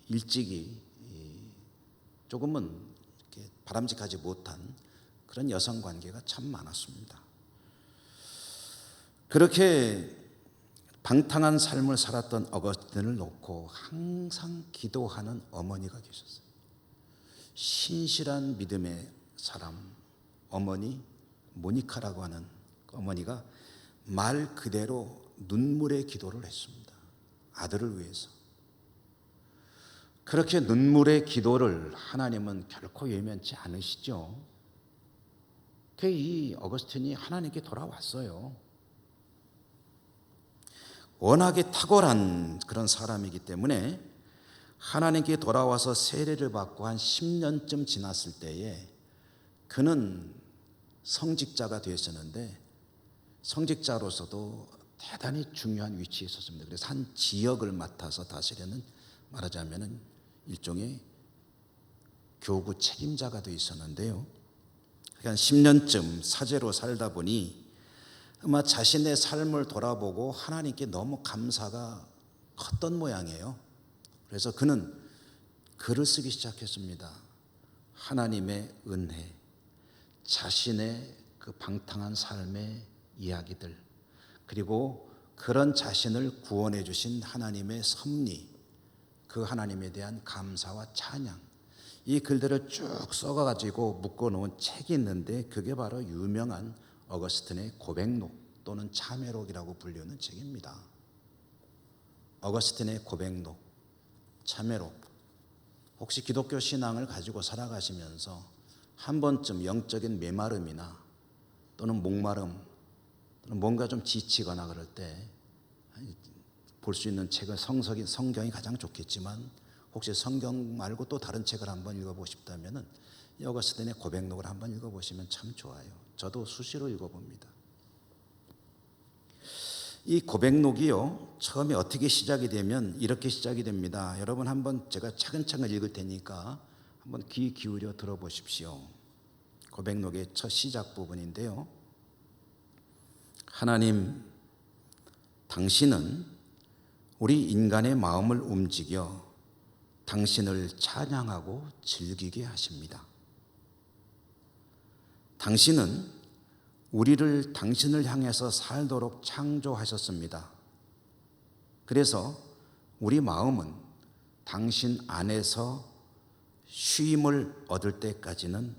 일찍이 조금은 이렇게 바람직하지 못한 그런 여성 관계가 참 많았습니다. 그렇게 방탕한 삶을 살았던 어거스틴을 놓고 항상 기도하는 어머니가 계셨어요. 신실한 믿음의 사람 어머니 모니카라고 하는 어머니가 말 그대로 눈물의 기도를 했습니다. 아들을 위해서. 그렇게 눈물의 기도를 하나님은 결코 외면치 않으시죠. 이 어거스틴이 하나님께 돌아왔어요. 워낙에 탁월한 그런 사람이기 때문에 하나님께 돌아와서 세례를 받고 한 10년쯤 지났을 때에 그는 성직자가 되었었는데 성직자로서도 대단히 중요한 위치에 있었습니다. 그래서 한 지역을 맡아서 다스리는 말하자면 일종의 교구 책임자가 되어 있었는데요. 한 10년쯤 사제로 살다 보니 아마 자신의 삶을 돌아보고 하나님께 너무 감사가 컸던 모양이에요. 그래서 그는 글을 쓰기 시작했습니다. 하나님의 은혜, 자신의 그 방탕한 삶의 이야기들, 그리고 그런 자신을 구원해 주신 하나님의 섭리, 그 하나님에 대한 감사와 찬양, 이 글들을 쭉 써가지고 묶어놓은 책이 있는데 그게 바로 유명한 어거스틴의 고백록 또는 참회록이라고 불리는 책입니다. 어거스틴의 고백록, 참회록. 혹시 기독교 신앙을 가지고 살아가시면서 한 번쯤 영적인 메마름이나 또는 목마름 또는 뭔가 좀 지치거나 그럴 때 볼 수 있는 책은 성경이 가장 좋겠지만 혹시 성경 말고 또 다른 책을 한번 읽어보고 싶다면 이 어거스틴의 고백록을 한번 읽어보시면 참 좋아요. 저도 수시로 읽어봅니다. 이 고백록이요, 처음에 어떻게 시작이 되면 이렇게 시작이 됩니다. 여러분 한번 제가 차근차근 읽을 테니까 한번 귀 기울여 들어보십시오. 고백록의 첫 시작 부분인데요. 하나님, 당신은 우리 인간의 마음을 움직여 당신을 찬양하고 즐기게 하십니다. 당신은 우리를 당신을 향해서 살도록 창조하셨습니다. 그래서 우리 마음은 당신 안에서 쉼을 얻을 때까지는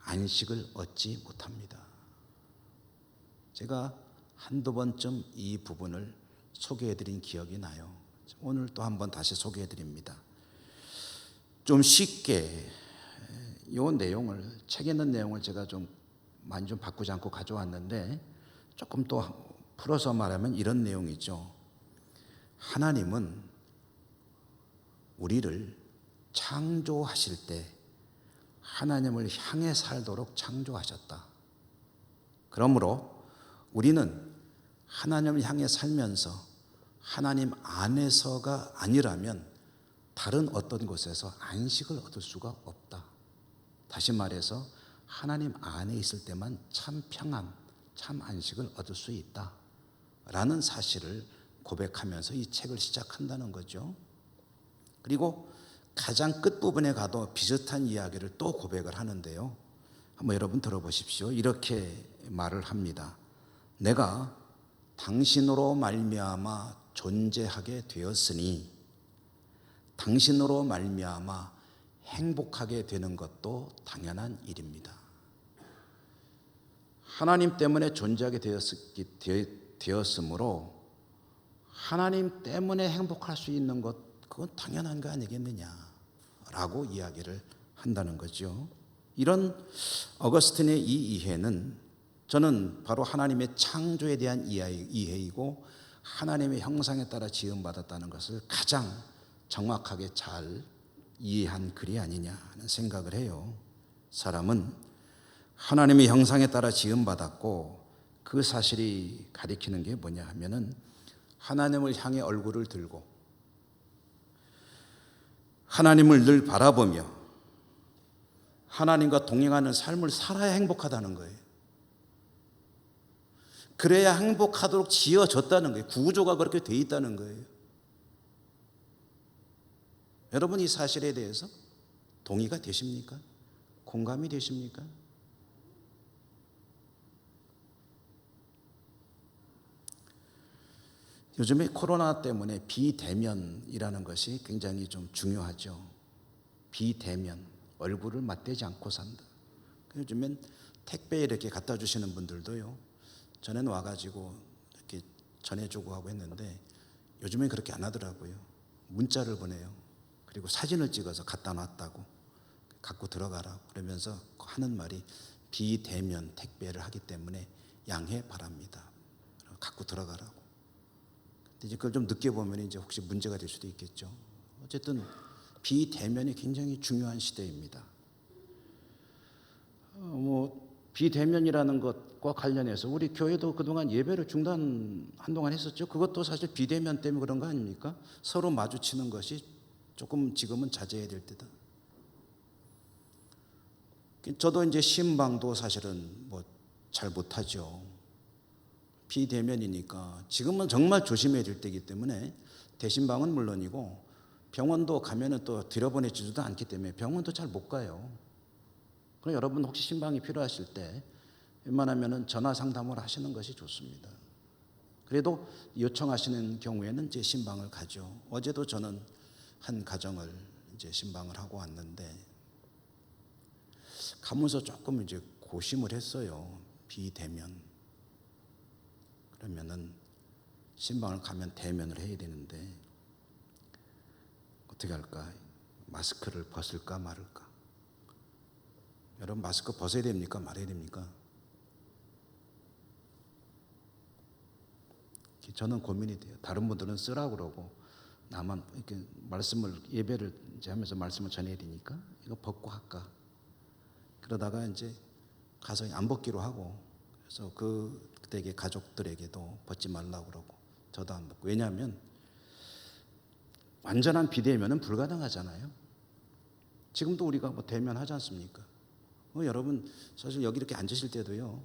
안식을 얻지 못합니다. 제가 한두 번쯤 이 부분을 소개해드린 기억이 나요. 오늘 또 한번 다시 소개해드립니다. 좀 쉽게 이 내용을, 책에 있는 내용을 제가 좀 많이 좀 바꾸지 않고 가져왔는데 조금 또 풀어서 말하면 이런 내용이죠. 하나님은 우리를 창조하실 때 하나님을 향해 살도록 창조하셨다. 그러므로 우리는 하나님을 향해 살면서 하나님 안에서가 아니라면 다른 어떤 곳에서 안식을 얻을 수가 없다. 다시 말해서 하나님 안에 있을 때만 참 평안, 참 안식을 얻을 수 있다 라는 사실을 고백하면서 이 책을 시작한다는 거죠. 그리고 가장 끝부분에 가도 비슷한 이야기를 또 고백을 하는데요. 한번 여러분 들어보십시오. 이렇게 말을 합니다. 내가 당신으로 말미암아 존재하게 되었으니 당신으로 말미암아 행복하게 되는 것도 당연한 일입니다. 하나님 때문에 존재하게 되었으므로 하나님 때문에 행복할 수 있는 것, 그건 당연한 거 아니겠느냐라고 이야기를 한다는 거죠. 이런 어거스틴의 이 이해는 저는 바로 하나님의 창조에 대한 이해이고 하나님의 형상에 따라 지음받았다는 것을 가장 정확하게 잘 이해한 글이 아니냐 하는 생각을 해요. 사람은 하나님의 형상에 따라 지음받았고 그 사실이 가리키는 게 뭐냐 하면은 하나님을 향해 얼굴을 들고 하나님을 늘 바라보며 하나님과 동행하는 삶을 살아야 행복하다는 거예요. 그래야 행복하도록 지어졌다는 거예요. 구조가 그렇게 돼 있다는 거예요. 여러분 이 사실에 대해서 동의가 되십니까? 공감이 되십니까? 요즘에 코로나 때문에 비대면이라는 것이 굉장히 좀 중요하죠. 비대면, 얼굴을 맞대지 않고 산다. 요즘엔 택배 이렇게 갖다 주시는 분들도요, 전에는 와가지고 이렇게 전해주고 하고 했는데 요즘엔 그렇게 안 하더라고요. 문자를 보내요. 그리고 사진을 찍어서 갖다 놨다고, 갖고 들어가라 그러면서 하는 말이 비대면 택배를 하기 때문에 양해 바랍니다. 갖고 들어가라고. 근데 이제 그걸 좀 늦게 보면 이제 혹시 문제가 될 수도 있겠죠. 어쨌든 비대면이 굉장히 중요한 시대입니다. 비대면이라는 것과 관련해서 우리 교회도 그동안 예배를 한동안 했었죠. 그것도 사실 비대면 때문에 그런 거 아닙니까? 서로 마주치는 것이 조금 지금은 자제해야 될 때다. 저도 이제 신방도 사실은 잘 못하죠. 비대면이니까 지금은 정말 조심해야 될 때이기 때문에 대신방은 물론이고 병원도 가면은 또 들여보내지도 않기 때문에 병원도 잘 못 가요. 그럼 여러분 혹시 신방이 필요하실 때 웬만하면은 전화 상담을 하시는 것이 좋습니다. 그래도 요청하시는 경우에는 이제 신방을 가죠. 어제도 저는 한 가정을 이제 신방을 하고 왔는데 가면서 조금 이제 고심을 했어요. 비대면. 그러면은 신방을 가면 대면을 해야 되는데 어떻게 할까? 마스크를 벗을까 말을까? 여러분 마스크 벗어야 됩니까? 말아야 됩니까? 저는 고민이 돼요. 다른 분들은 쓰라고 그러고 나만 이렇게 예배를 이제 하면서 말씀을 전해야 되니까 이거 벗고 할까? 그러다가 이제 가서 안 벗기로 하고, 그래서 그때의 가족들에게도 벗지 말라고 그러고 저도 안 벗고. 왜냐하면 완전한 비대면은 불가능하잖아요. 지금도 우리가 대면하지 않습니까? 여러분 사실 여기 이렇게 앉으실 때도요,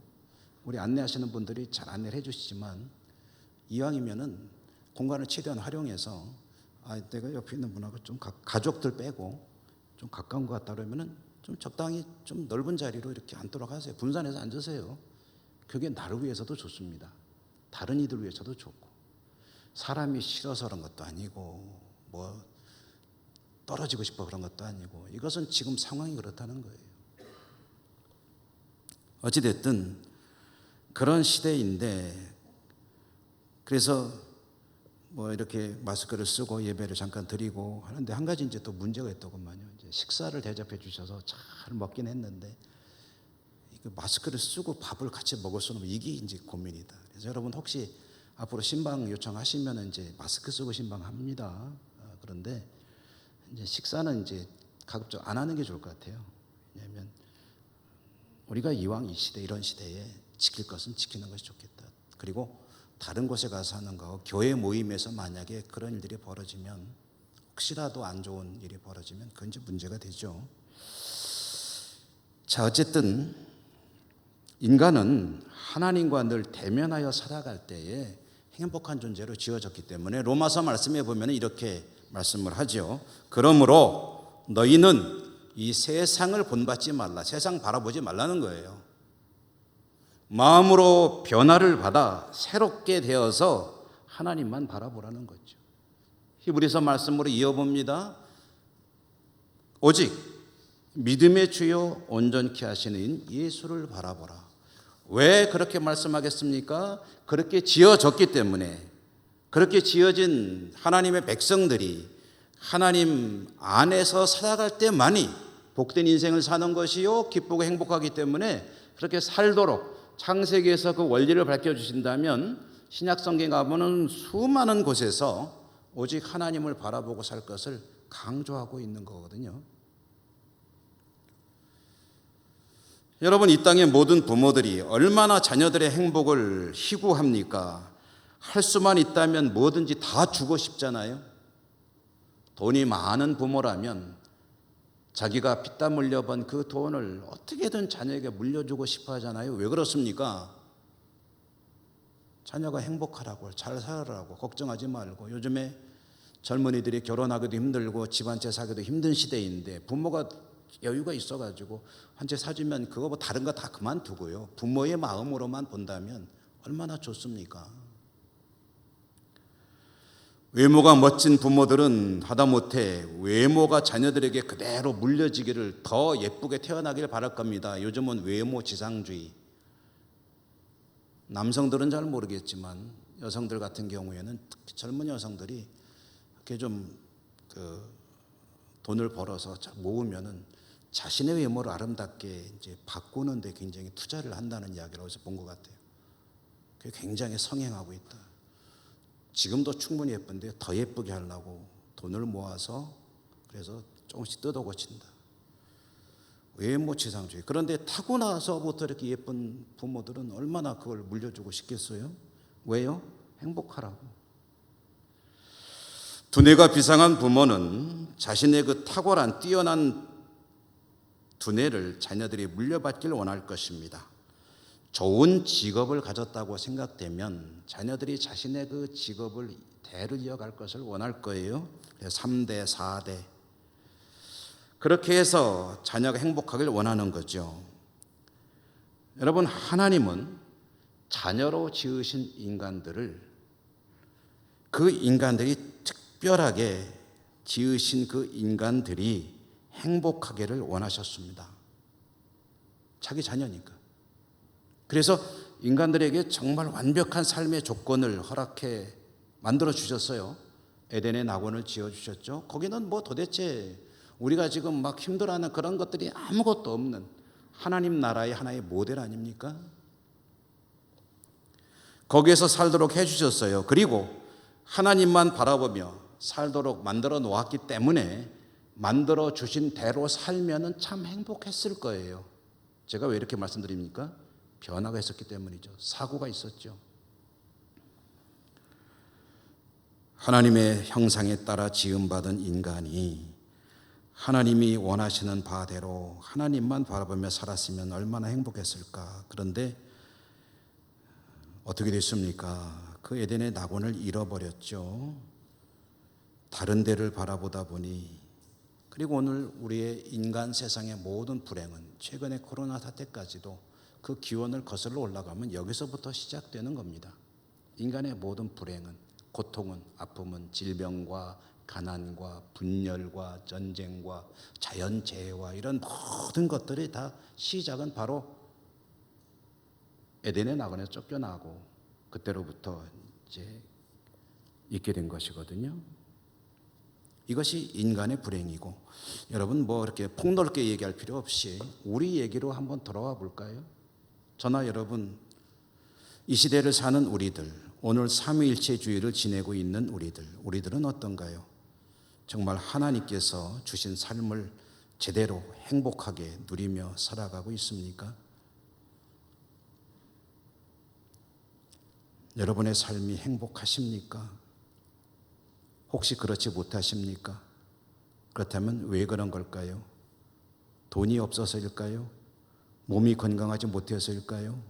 우리 안내하시는 분들이 잘 안내를 해주시지만 이왕이면은 공간을 최대한 활용해서 내가 옆에 있는 분하고 좀 가족들 빼고 좀 가까운 것 같다 그러면은 좀 적당히 좀 넓은 자리로 이렇게 앉도록 하세요. 분산해서 앉으세요. 그게 나를 위해서도 좋습니다. 다른 이들 위해서도 좋고. 사람이 싫어서 그런 것도 아니고 떨어지고 싶어 그런 것도 아니고, 이것은 지금 상황이 그렇다는 거예요. 어찌됐든 그런 시대인데, 그래서 이렇게 마스크를 쓰고 예배를 잠깐 드리고 하는데 한 가지 이제 또 문제가 있더구만요. 이제 식사를 대접해 주셔서 잘 먹긴 했는데 마스크를 쓰고 밥을 같이 먹을 수는 이게 이제 고민이다. 그래서 여러분 혹시 앞으로 신방 요청하시면 이제 마스크 쓰고 신방합니다. 그런데 이제 식사는 이제 가급적 안 하는 게 좋을 것 같아요. 왜냐하면 우리가 이왕 이 시대, 이런 시대에 지킬 것은 지키는 것이 좋겠다. 그리고 다른 곳에 가서 하는 거, 교회 모임에서 만약에 그런 일들이 벌어지면, 혹시라도 안 좋은 일이 벌어지면 그건 이제 문제가 되죠. 자, 어쨌든 인간은 하나님과 늘 대면하여 살아갈 때에 행복한 존재로 지어졌기 때문에 로마서 말씀에 보면 이렇게 말씀을 하죠. 그러므로 너희는 이 세상을 본받지 말라. 세상 바라보지 말라는 거예요. 마음으로 변화를 받아 새롭게 되어서 하나님만 바라보라는 거죠. 히브리서 말씀으로 이어봅니다. 오직 믿음의 주요 온전케 하시는 예수를 바라보라. 왜 그렇게 말씀하겠습니까? 그렇게 지어졌기 때문에, 그렇게 지어진 하나님의 백성들이 하나님 안에서 살아갈 때만이 복된 인생을 사는 것이요 기쁘고 행복하기 때문에 그렇게 살도록 창세기에서 그 원리를 밝혀주신다면 신약성경 가보는 수많은 곳에서 오직 하나님을 바라보고 살 것을 강조하고 있는 거거든요. 여러분, 이 땅의 모든 부모들이 얼마나 자녀들의 행복을 희구합니까? 할 수만 있다면 뭐든지 다 주고 싶잖아요. 돈이 많은 부모라면 자기가 피땀 흘려 번 그 돈을 어떻게든 자녀에게 물려주고 싶어 하잖아요. 왜 그렇습니까? 자녀가 행복하라고, 잘 살아라고, 걱정하지 말고. 요즘에 젊은이들이 결혼하기도 힘들고 집 한 채 사기도 힘든 시대인데 부모가 여유가 있어가지고 한 채 사주면 그거 뭐 다른 거 다 그만두고요, 부모의 마음으로만 본다면 얼마나 좋습니까? 외모가 멋진 부모들은 하다못해 외모가 자녀들에게 그대로 물려지기를, 더 예쁘게 태어나길 바랄 겁니다. 요즘은 외모 지상주의. 남성들은 잘 모르겠지만 여성들 같은 경우에는 특히 젊은 여성들이 이렇게 좀 돈을 벌어서 모으면은 자신의 외모를 아름답게 이제 바꾸는 데 굉장히 투자를 한다는 이야기를 어디서 본 것 같아요. 그게 굉장히 성행하고 있다. 지금도 충분히 예쁜데 더 예쁘게 하려고 돈을 모아서 그래서 조금씩 뜯어 고친다. 외모 지상주의. 그런데 타고나서부터 이렇게 예쁜 부모들은 얼마나 그걸 물려주고 싶겠어요? 왜요? 행복하라고. 두뇌가 비상한 부모는 자신의 그 탁월한 뛰어난 두뇌를 자녀들이 물려받길 원할 것입니다. 좋은 직업을 가졌다고 생각되면 자녀들이 자신의 그 직업을 대를 이어갈 것을 원할 거예요. 3대, 4대. 그렇게 해서 자녀가 행복하길 원하는 거죠. 여러분, 하나님은 자녀로 지으신 인간들을, 그 인간들이 특별하게 지으신 그 인간들이 행복하기를 원하셨습니다. 자기 자녀니까. 그래서 인간들에게 정말 완벽한 삶의 조건을 허락해 만들어 주셨어요. 에덴의 낙원을 지어 주셨죠. 거기는 뭐 도대체 우리가 지금 막 힘들어하는 그런 것들이 아무것도 없는 하나님 나라의 하나의 모델 아닙니까? 거기에서 살도록 해주셨어요. 그리고 하나님만 바라보며 살도록 만들어 놓았기 때문에 만들어 주신 대로 살면은 참 행복했을 거예요. 제가 왜 이렇게 말씀드립니까? 변화가 있었기 때문이죠. 사고가 있었죠. 하나님의 형상에 따라 지음받은 인간이 하나님이 원하시는 바대로 하나님만 바라보며 살았으면 얼마나 행복했을까. 그런데 어떻게 됐습니까? 그 에덴의 낙원을 잃어버렸죠. 다른 데를 바라보다 보니, 그리고 오늘 우리의 인간 세상의 모든 불행은, 최근의 코로나 사태까지도 그 기원을 거슬러 올라가면 여기서부터 시작되는 겁니다. 인간의 모든 불행은, 고통은, 아픔은 질병과 가난과 분열과 전쟁과 자연재해와 이런 모든 것들이 다 시작은 바로 에덴의 낙원에서 쫓겨나고 그때로부터 이제 있게 된 것이거든요. 이것이 인간의 불행이고, 여러분 뭐 이렇게 폭넓게 얘기할 필요 없이 우리 얘기로 한번 돌아와 볼까요? 저나 여러분, 이 시대를 사는 우리들, 오늘 삼위일체주의를 지내고 있는 우리들은 어떤가요? 정말 하나님께서 주신 삶을 제대로 행복하게 누리며 살아가고 있습니까? 여러분의 삶이 행복하십니까? 혹시 그렇지 못하십니까? 그렇다면 왜 그런 걸까요? 돈이 없어서일까요? 몸이 건강하지 못해서일까요?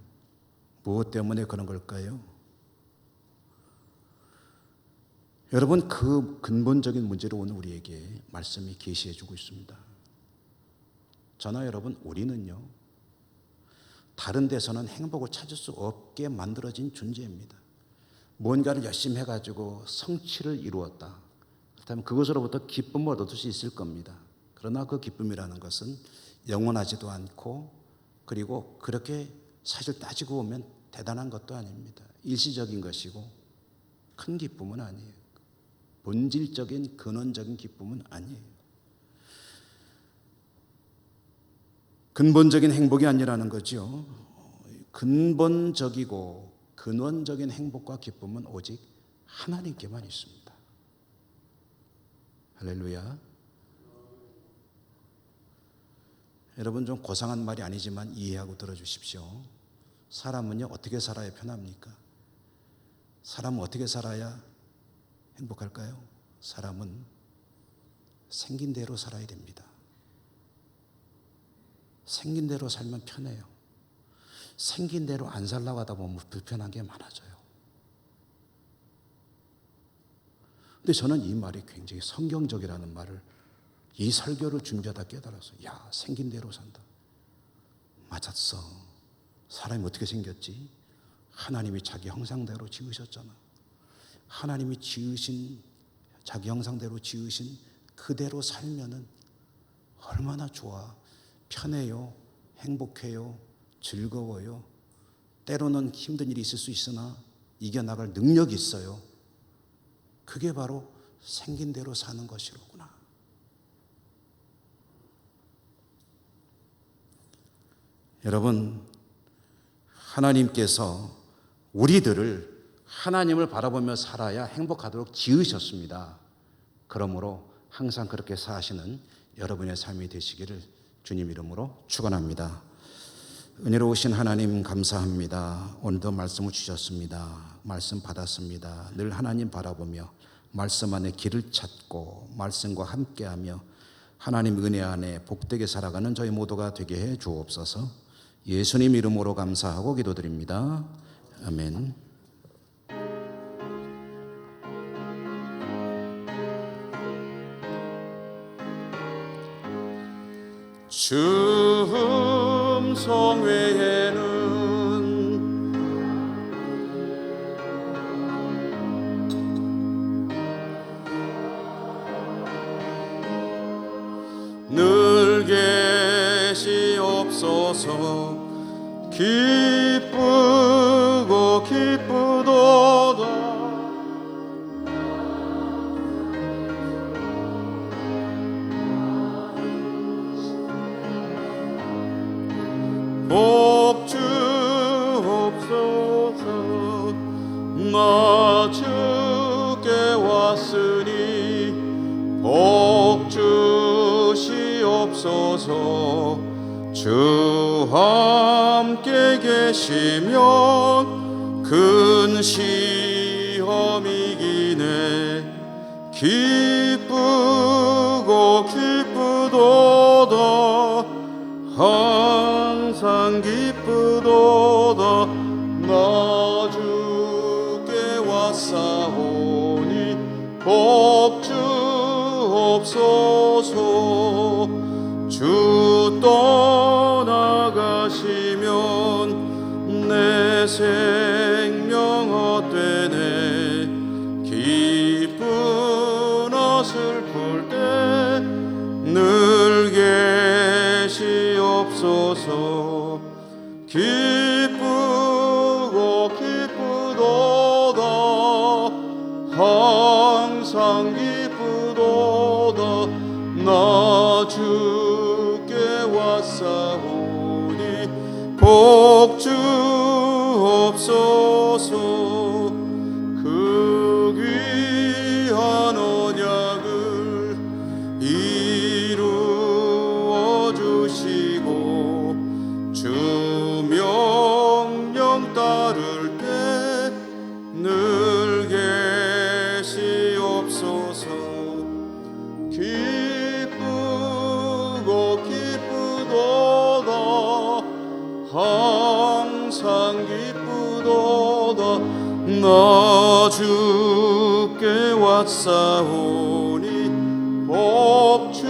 무엇 때문에 그런 걸까요? 여러분, 그 근본적인 문제를 오늘 우리에게 말씀이 계시해 주고 있습니다. 저나 여러분, 우리는요, 다른 데서는 행복을 찾을 수 없게 만들어진 존재입니다. 뭔가를 열심히 해가지고 성취를 이루었다. 그렇다면 그것으로부터 기쁨을 얻을 수 있을 겁니다. 그러나 그 기쁨이라는 것은 영원하지도 않고, 그리고 그렇게 사실 따지고 보면 대단한 것도 아닙니다. 일시적인 것이고 큰 기쁨은 아니에요. 본질적인 근원적인 기쁨은 아니에요. 근본적인 행복이 아니라는 거죠. 근본적이고 근원적인 행복과 기쁨은 오직 하나님께만 있습니다. 할렐루야. 여러분, 좀 고상한 말이 아니지만 이해하고 들어주십시오. 사람은요, 어떻게 살아야 편합니까? 사람은 어떻게 살아야 행복할까요? 사람은 생긴 대로 살아야 됩니다. 생긴 대로 살면 편해요. 생긴 대로 안 살라고 하다 보면 불편한 게 많아져요. 근데 저는 이 말이 굉장히 성경적이라는 말을 이 설교를 준비하다 깨달았어요. 야, 생긴 대로 산다. 맞았어. 사람이 어떻게 생겼지? 하나님이 자기 형상대로 지으셨잖아. 하나님이 지으신, 자기 형상대로 지으신 그대로 살면은 얼마나 좋아. 편해요. 행복해요. 즐거워요. 때로는 힘든 일이 있을 수 있으나 이겨나갈 능력이 있어요. 그게 바로 생긴 대로 사는 것이로구나. 여러분, 하나님께서 우리들을 하나님을 바라보며 살아야 행복하도록 지으셨습니다. 그러므로 항상 그렇게 사시는 여러분의 삶이 되시기를 주님 이름으로 축원합니다. 은혜로우신 하나님 감사합니다. 오늘도 말씀을 주셨습니다. 말씀 받았습니다. 늘 하나님 바라보며 말씀 안에 길을 찾고 말씀과 함께하며 하나님 은혜 안에 복되게 살아가는 저희 모두가 되게 해 주옵소서. 예수님 이름으로 감사하고 기도드립니다. 아멘. 주 음성 외에는 늘 계시옵소서. 기쁘고 기쁘도다. 복 주옵소서. 나 주께 왔으니 복 주시옵소서. 주 함께 계시면 큰 시험이기네. 기쁘고 기쁘도다. 항상 기쁘도다. 나 주께 왔사오니 복 주옵소서. 주 떠나가시면 내 생명 헛되네. 기쁘나 슬플 때 늘 계시옵소서. 기쁘고 기쁘도다. 항상 기쁘도다. 나 주께 왔사오니 복 주옵소서. 그 귀한 언약을 이루어 주시고 주 명령 따를 때 늘 계시옵소서. 기쁘고 기쁘도다. 항상 기쁘도다. 나 주께 왔사오니 복 주옵소서.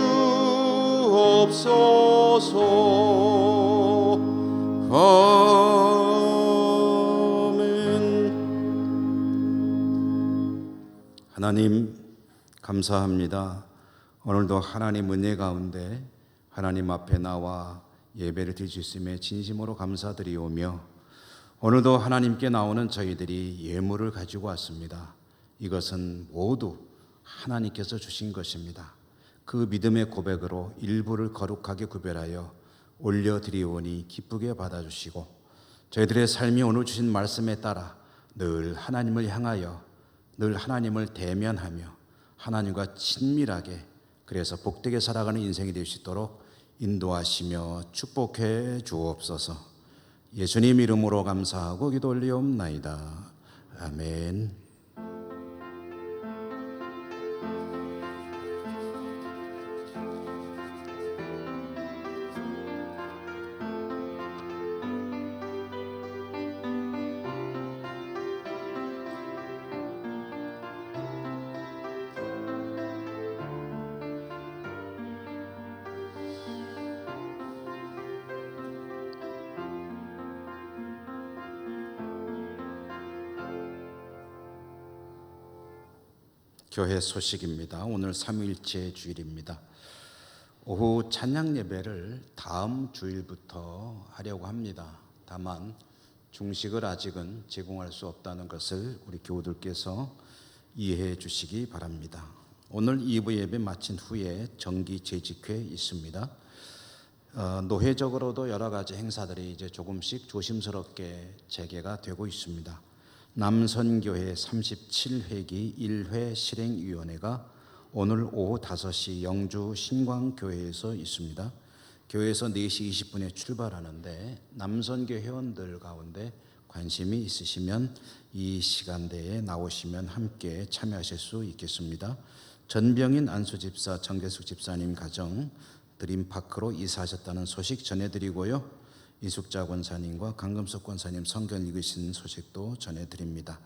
아멘. 하나님 감사합니다. 오늘도 하나님 은혜 가운데 하나님 앞에 나와 예배를 드릴 수 있음에 진심으로 감사드리오며 오늘도 하나님께 나오는 저희들이 예물을 가지고 왔습니다. 이것은 모두 하나님께서 주신 것입니다. 그 믿음의 고백으로 일부를 거룩하게 구별하여 올려드리오니 기쁘게 받아주시고 저희들의 삶이 오늘 주신 말씀에 따라 늘 하나님을 향하여 늘 하나님을 대면하며 하나님과 친밀하게 그래서 복되게 살아가는 인생이 될 수 있도록 인도하시며 축복해 주옵소서. 예수님 이름으로 감사하고 기도 올리옵나이다. 아멘. 교회 소식입니다. 오늘 삼위일체 주일입니다. 오후 찬양 예배를 다음 주일부터 하려고 합니다. 다만 중식을 아직은 제공할 수 없다는 것을 우리 교우들께서 이해해 주시기 바랍니다. 오늘 2부 예배 마친 후에 정기 재직회 있습니다. 노회적으로도 여러 가지 행사들이 이제 조금씩 조심스럽게 재개가 되고 있습니다. 남선교회 37회기 1회 실행위원회가 오늘 오후 5시 영주 신광교회에서 있습니다. 교회에서 4시 20분에 출발하는데 남선교 회원들 가운데 관심이 있으시면 이 시간대에 나오시면 함께 참여하실 수 있겠습니다. 전병인 안수집사 정재숙 집사님 가정 드림파크로 이사하셨다는 소식 전해드리고요. 이숙자 권사님과 강금석 권사님 성경 읽으신 소식도 전해드립니다.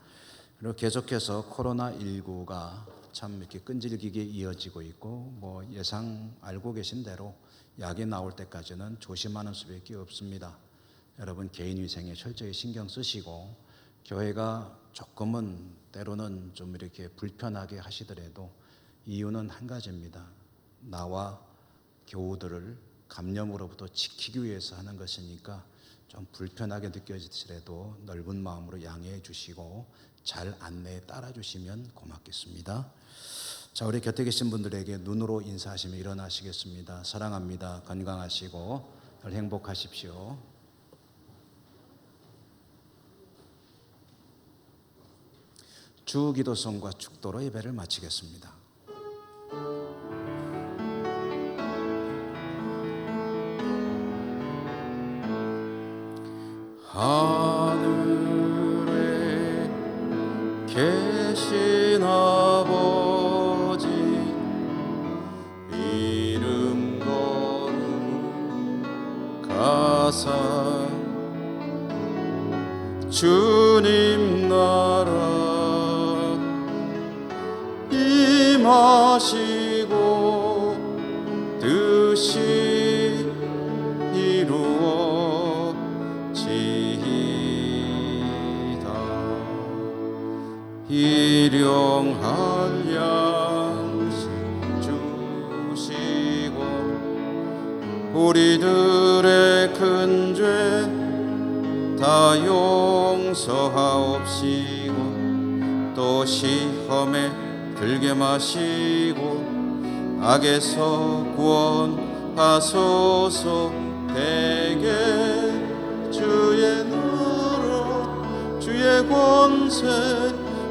그리고 계속해서 코로나19가 참 이렇게 끈질기게 이어지고 있고 예상 알고 계신 대로 약이 나올 때까지는 조심하는 수밖에 없습니다. 여러분 개인 위생에 철저히 신경 쓰시고 교회가 조금은 때로는 좀 이렇게 불편하게 하시더라도 이유는 한 가지입니다. 나와 교우들을 감염으로부터 지키기 위해서 하는 것이니까 좀 불편하게 느껴지더라도 넓은 마음으로 양해해 주시고 잘 안내에 따라 주시면 고맙겠습니다. 자, 우리 곁에 계신 분들에게 눈으로 인사하시며 일어나시겠습니다. 사랑합니다. 건강하시고 늘 행복하십시오. 주기도성과 축도로 예배를 마치겠습니다. 하늘에 계신 아버지 이름 거룩하사 주님 나라 임하시고 뜻이 일용할 양식 주시고 우리들의 큰 죄 다 용서하옵시고 또 시험에 들게 마시고 악에서 구원하소서. 대개 주의 나라 주의 권세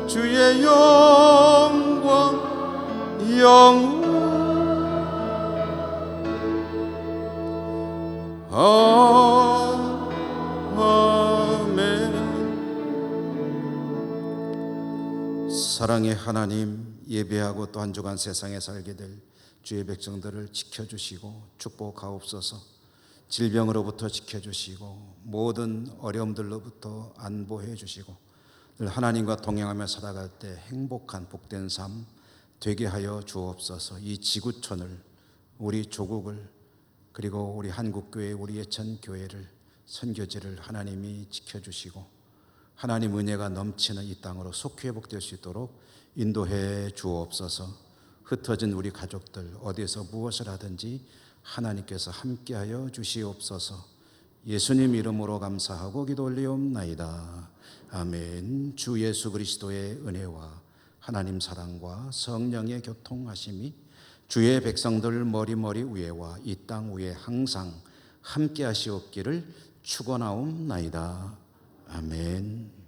주의 영광 영원 아멘. 사랑의 하나님, 예배하고 또 한 주간 세상에 살게 될 주의 백성들을 지켜주시고 축복하옵소서. 질병으로부터 지켜주시고 모든 어려움들로부터 안보해 주시고 늘 하나님과 동행하며 살아갈 때 행복한 복된 삶 되게 하여 주옵소서. 이 지구촌을, 우리 조국을, 그리고 우리 한국교회, 우리 예천교회를, 선교지를 하나님이 지켜주시고 하나님 은혜가 넘치는 이 땅으로 속히 회복될 수 있도록 인도해 주옵소서. 흩어진 우리 가족들 어디에서 무엇을 하든지 하나님께서 함께하여 주시옵소서. 예수님 이름으로 감사하고 기도 올리옵나이다. 아멘. 주 예수 그리스도의 은혜와 하나님 사랑과 성령의 교통하심이 주의 백성들 머리머리 위에와 이 땅 위에 항상 함께하시옵기를 축원하옵나이다. 아멘.